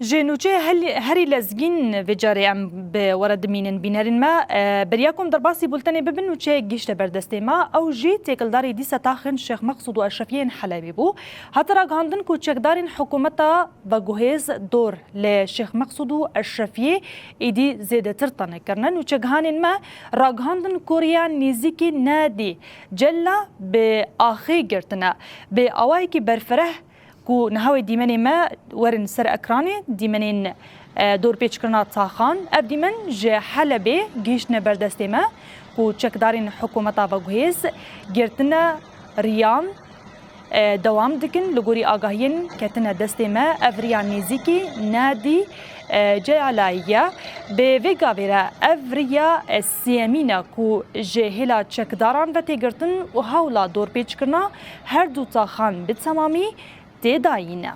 جنوچه هری لزگین وجاری ام به ورد مینن بینرین ما بریاکم در باسی بولتنی ببین و چه گیشت بردسته ما او جی تکلداری دیسا تاخن شیخ مقصود و اشرفیین حلبی بو حتی را گاندن کو چکدارین حکومتا و گوهز دور ل شیخ مقصود و اشرفیه ایدی زیده ترتانه کرنن و چگهانین ما را گاندن کوریا نیزیکی نادی جلا به آخی گرتنا به آوائی که برفره کو نهاوی دیمنی ما ورن سر اکرانی دیمنین دور پیچ کرنا تاخان اب دیمن جه حلبه گیشن بردسته ما کو چکدارین حکومتا و گوهیز گرتنا ریان دوام دکن لگوری آگاهین کتنا دسته ما افریان نیزیکی نادی جعلایه به ویگا بیره افریا سیمینا کو جهلا چکداران و تیگرتن و هاولا دور پیچ کرنا هر دو تاخان به تمامی تداینه